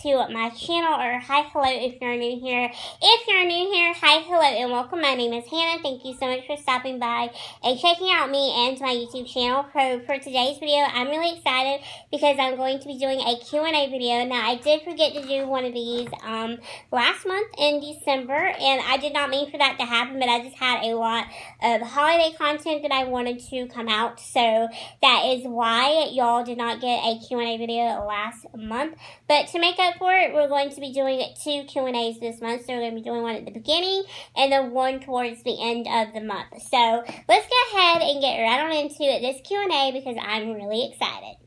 to my channel, or hi, hello if you're new here. If you're new here, hi, hello, and welcome. My name is Hannah. Thank you so much for stopping by and checking out me and my YouTube channel. For today's video, I'm really excited because I'm going to be doing a Q&A video. Now, I did forget to do one of these last month in December, and I did not mean for that to happen, but I just had a lot of holiday content that I wanted to come out, so that is why y'all did not get a Q&A video last month. But to make up for it, we're going to be doing 2 Q&As this month. So we're going to be doing one at the beginning and then one towards the end of the month. So let's go ahead and get right on into this Q&A because I'm really excited.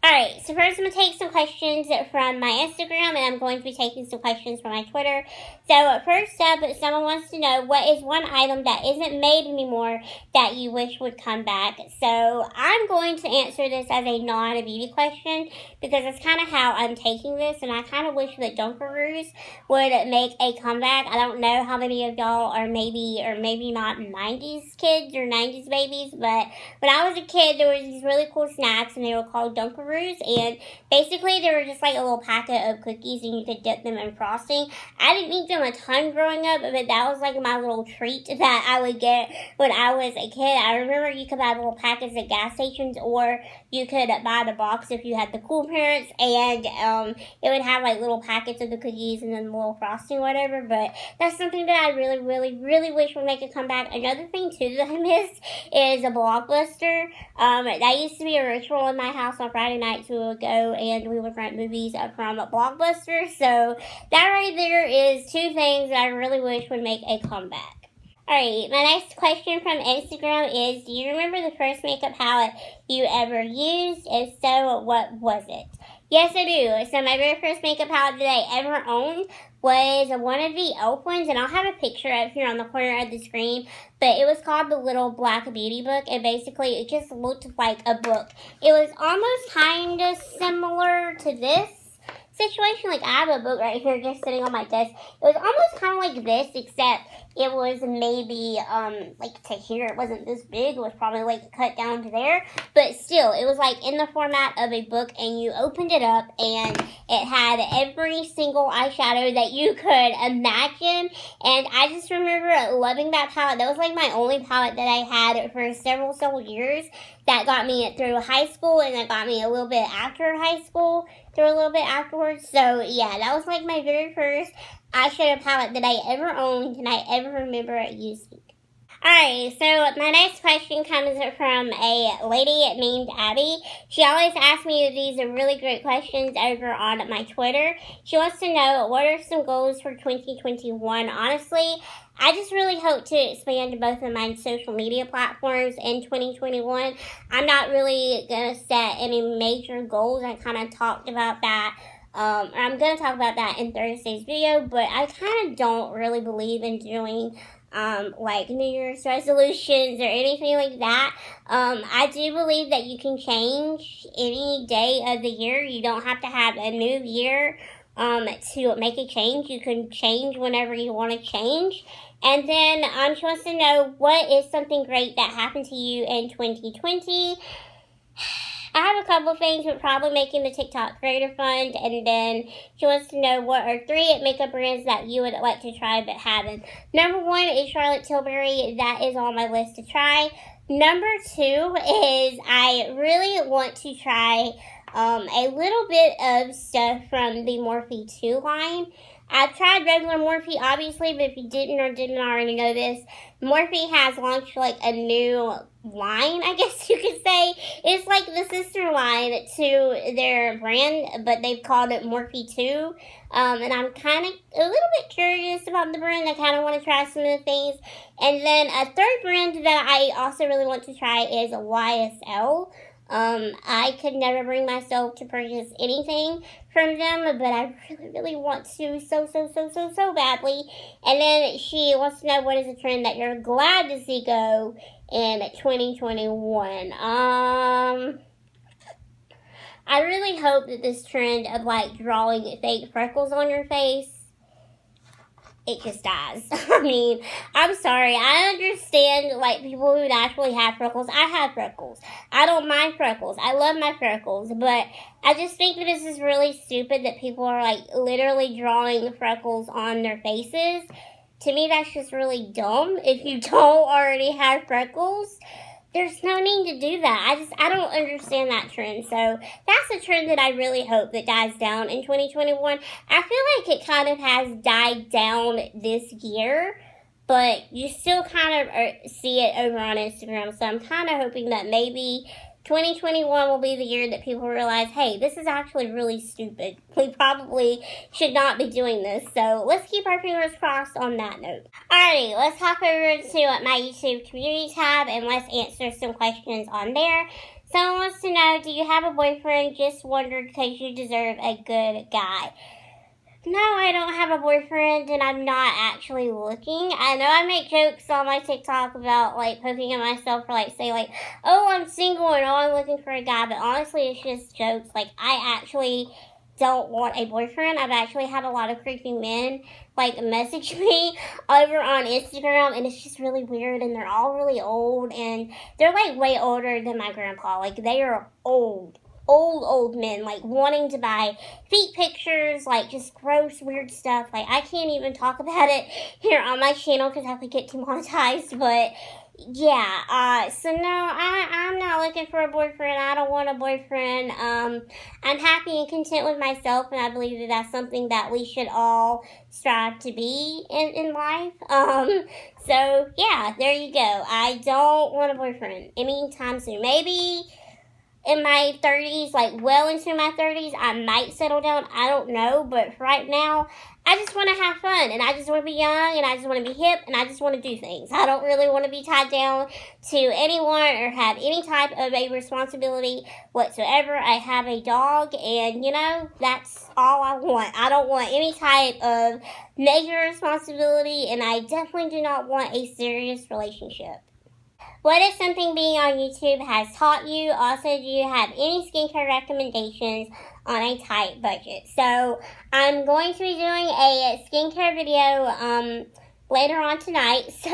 Alright, so first I'm going to take some questions from my Instagram, and I'm going to be taking some questions from my Twitter. So first up, someone wants to know, what is one item that isn't made anymore that you wish would come back? So I'm going to answer this as a non-beauty question because that's kind of how I'm taking this, and I kind of wish that Dunkaroos would make a comeback. I don't know how many of y'all are maybe or maybe not 90s kids or 90s babies, but when I was a kid, there was these really cool snacks, and they were called Dunkaroos. And basically they were just like a little packet of cookies, and you could dip them in frosting. I didn't eat them a ton growing up, but that was like my little treat that I would get when I was a kid. I remember you could buy little packets at gas stations, or you could buy the box if you had the cool parents, and it would have like little packets of the cookies and then the little frosting or whatever. But that's something that I really wish would make a comeback. Another thing too that I missed is a Blockbuster. That used to be a ritual in my house on Friday nights. We would go and we would rent movies from Blockbuster. So that right there is 2 things that I really wish would make a comeback. Alright, my next question from Instagram is, do you remember the first makeup palette you ever used? If so, what was it? Yes, I do. So my very first makeup palette that I ever owned was one of the e.l.f. ones, and I'll have a picture up here on the corner of the screen, but it was called the Little Black Beauty Book, and basically it just looked like a book. It was almost kind of similar to this situation. Like, I have a book right here just sitting on my desk. It was almost kind of like this, except it was maybe like to here. It wasn't this big. It was probably like cut down to there, but still it was like in the format of a book, and you opened it up and it had every single eyeshadow that you could imagine. And I just remember loving that palette. That was like my only palette that I had for several years. That got me through high school, and that got me a little bit after high school, through a little bit afterwards. So yeah, that was like my very first eyeshadow palette that I ever owned and I ever remember using. Alright, so my next question comes from a lady named Abby. She always asks me these really great questions over on my Twitter. She wants to know, what are some goals for 2021? Honestly, I just really hope to expand both of my social media platforms in 2021. I'm not really going to set any major goals. I kind of talked about that. I'm going to talk about that in Thursday's video, but I kind of don't really believe in doing like New Year's resolutions or anything like that. I do believe that you can change any day of the year. You don't have to have a new year to make a change. You can change whenever you want to change. And then she wants to know, what is something great that happened to you in 2020? I have a couple of things, but probably making the TikTok Creator Fund. And then she wants to know, what are 3 makeup brands that you would like to try but haven't? Number 1 is Charlotte Tilbury. That is on my list to try. Number 2 is I really want to try a little bit of stuff from the Morphe 2 line. I've tried regular Morphe, obviously, but if you didn't already know this, Morphe has launched like a new line, I guess you could say. It's like the sister line to their brand, but they've called it Morphe 2. And I'm kind of a little bit curious about the brand. I kind of want to try some of the things. And then a third brand that I also really want to try is YSL. I could never bring myself to purchase anything from them, but I really want to so badly. And then she wants to know, what is a trend that you're glad to see go in 2021? I really hope that this trend of like drawing fake freckles on your face it just dies. I mean, I'm sorry. I understand, like, people who naturally have freckles. I have freckles. I don't mind freckles. I love my freckles. But I just think that this is really stupid that people are, like, literally drawing freckles on their faces. To me, that's just really dumb. If you don't already have freckles, there's no need to do that. I don't understand that trend. So that's a trend that I really hope that dies down in 2021. I feel like it kind of has died down this year, but you still kind of see it over on Instagram. So I'm kind of hoping that maybe 2021 will be the year that people realize, hey, this is actually really stupid. We probably should not be doing this. So let's keep our fingers crossed on that note. Alrighty, let's hop over to my YouTube community tab and let's answer some questions on there. Someone wants to know, do you have a boyfriend? Just wondered because you deserve a good guy. No, I don't have a boyfriend, and I'm not actually looking. I know I make jokes on my TikTok about, like, poking at myself for, like, say, like, oh, I'm single and oh, I'm looking for a guy, but honestly, it's just jokes. Like, I actually don't want a boyfriend. I've actually had a lot of creepy men, like, message me over on Instagram, and it's just really weird, and they're all really old, and they're, like, way older than my grandpa. Like, they are old men, like, wanting to buy feet pictures, like, just gross, weird stuff. Like, I can't even talk about it here on my channel because I would get demonetized, but yeah, so no, I'm not looking for a boyfriend. I don't want a boyfriend. I'm happy and content with myself, and I believe that that's something that we should all strive to be in life. So yeah, there you go. I don't want a boyfriend anytime soon. Maybe in my 30s, like well into my 30s, I might settle down. I don't know. But for right now, I just want to have fun. And I just want to be young. And I just want to be hip. And I just want to do things. I don't really want to be tied down to anyone or have any type of a responsibility whatsoever. I have a dog. And, you know, that's all I want. I don't want any type of major responsibility. And I definitely do not want a serious relationship. What is something being on YouTube has taught you? Also, do you have any skincare recommendations on a tight budget? So, I'm going to be doing a skincare video later on tonight. So,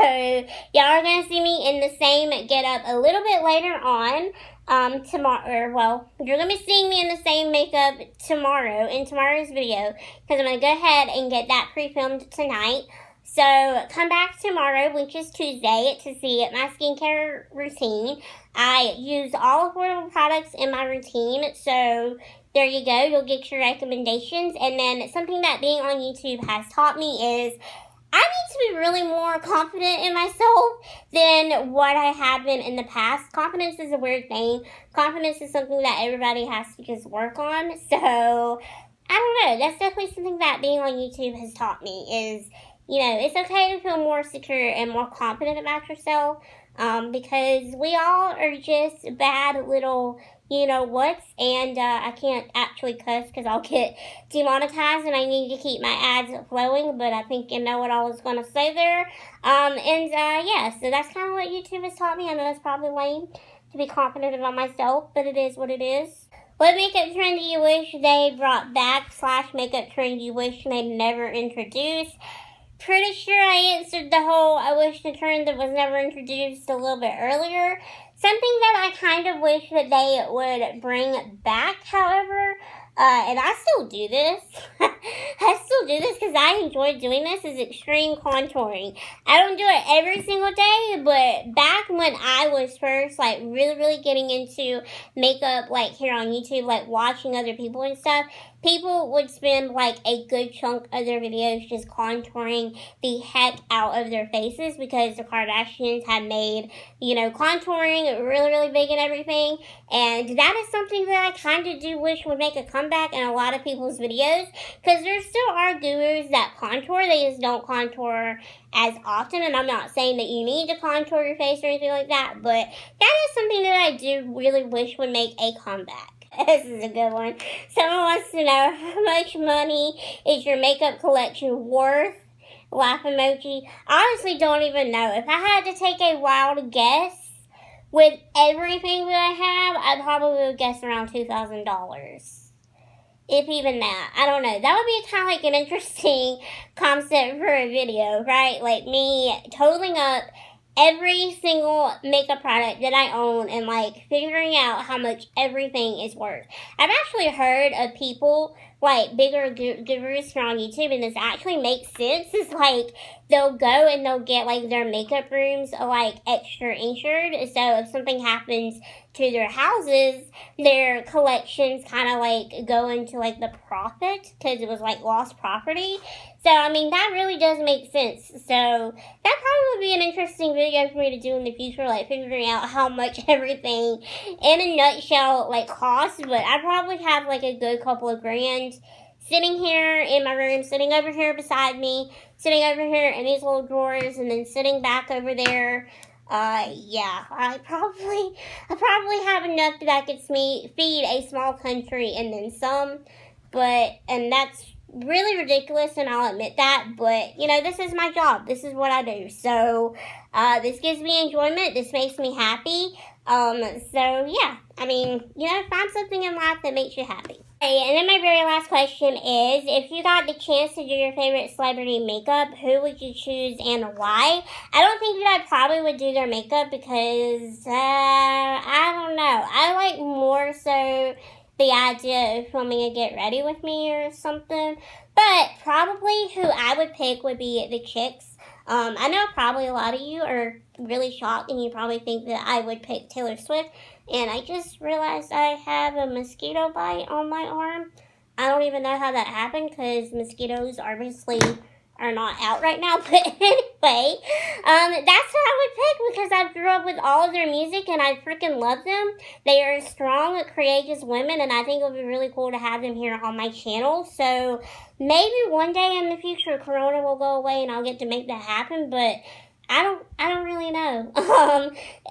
y'all are going to see me in the same getup a little bit later on. Tomorrow, you're going to be seeing me in the same makeup tomorrow in tomorrow's video because I'm going to go ahead and get that pre-filmed tonight. So, come back tomorrow, which is Tuesday, to see my skincare routine. I use all affordable products in my routine, so there you go. You'll get your recommendations. And then something that being on YouTube has taught me is I need to be really more confident in myself than what I have been in the past. Confidence is a weird thing. Confidence is something that everybody has to just work on. So, I don't know. That's definitely something that being on YouTube has taught me is, you know, it's okay to feel more secure and more confident about yourself because we all are just bad little, you know what's, and I can't actually cuss because I'll get demonetized and I need to keep my ads flowing, but I think you know what I was going to say there. Yeah, so that's kind of what YouTube has taught me. I know that's probably lame to be confident about myself, but it is what it is. What makeup trend do you wish they brought back / makeup trend you wish they never introduced? Pretty sure I answered the whole I wish the trend that was never introduced a little bit earlier. Something that I kind of wish that they would bring back, however, and I still do this. I still do this because I enjoy doing this, is extreme contouring. I don't do it every single day, but back when I was first, like, really getting into makeup, like, here on YouTube, like, watching other people and stuff, people would spend, like, a good chunk of their videos just contouring the heck out of their faces because the Kardashians had made, you know, contouring really big and everything. And that is something that I kind of do wish would make a comeback in a lot of people's videos because there still are gurus that contour. They just don't contour as often. And I'm not saying that you need to contour your face or anything like that, but that is something that I do really wish would make a comeback. This is a good one. Someone wants to know, how much money is your makeup collection worth? Laugh emoji. I honestly don't even know. If I had to take a wild guess, with everything that I have, I probably would guess around $2,000. If even that. I don't know. That would be kind of like an interesting concept for a video, right? Like me totaling up every single makeup product that I own and like figuring out how much everything is worth. I've actually heard of people like bigger gurus here on YouTube, and this actually makes sense. It's like they'll go and they'll get like their makeup rooms like extra insured, so if something happens to their houses, their collections kind of like go into like the profit because it was like lost property. So I mean that really does make sense. So that probably would be an interesting video for me to do in the future, like figuring out how much everything in a nutshell like costs. But I probably have like a good couple of grand sitting here in my room, sitting over here beside me, sitting over here in these little drawers, and then sitting back over there. Yeah, I probably have enough that I could feed a small country and then some, and that's really ridiculous, and I'll admit that, but, you know, this is my job. This is what I do, so, this gives me enjoyment. This makes me happy, so, yeah, I mean, you know, find something in life that makes you happy. Okay, and then my very last question is, if you got the chance to do your favorite celebrity makeup, who would you choose and why? I don't think that I probably would do their makeup because, I don't know. I like more so the idea of filming a get ready with me or something. But probably who I would pick would be the chicks. I know probably a lot of you are really shocked and you probably think that I would pick Taylor Swift. And I just realized I have a mosquito bite on my arm. I don't even know how that happened because mosquitoes obviously are not out right now. But anyway, that's who I would pick because I grew up with all of their music and I freaking love them. They are strong, courageous women, and I think it would be really cool to have them here on my channel. So maybe one day in the future, Corona will go away and I'll get to make that happen. But I don't really know.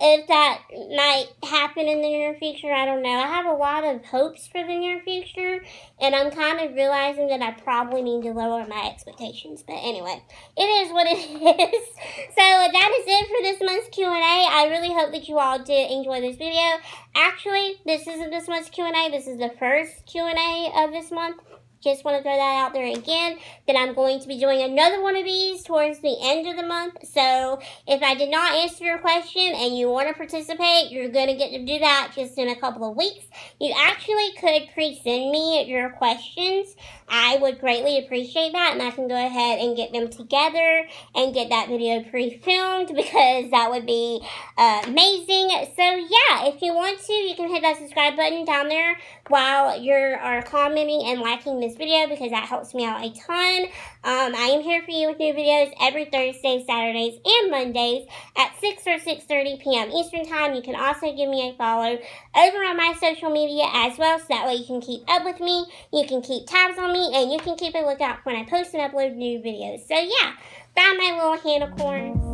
If that might happen in the near future, I don't know. I have a lot of hopes for the near future, and I'm kind of realizing that I probably need to lower my expectations. But anyway, it is what it is. So that is it for this month's Q&A. I really hope that you all did enjoy this video. Actually, this isn't this month's Q&A. This is the first Q&A of this month. Just want to throw that out there again, that I'm going to be doing another one of these towards the end of the month. So if I did not answer your question and you want to participate, you're going to get to do that just in a couple of weeks. You actually could pre-send me your questions. I would greatly appreciate that, and I can go ahead and get them together and get that video pre-filmed because that would be amazing. So yeah, if you want to, you can hit that subscribe button down there while you are commenting and liking this video because that helps me out a ton. I am here for you with new videos every Thursday, Saturdays, and Mondays at 6 or 6:30 p.m. Eastern Time. You can also give me a follow over on my social media as well, so that way you can keep up with me, you can keep tabs on me, and you can keep a lookout when I post and upload new videos. So yeah, bye my little Hannah corns.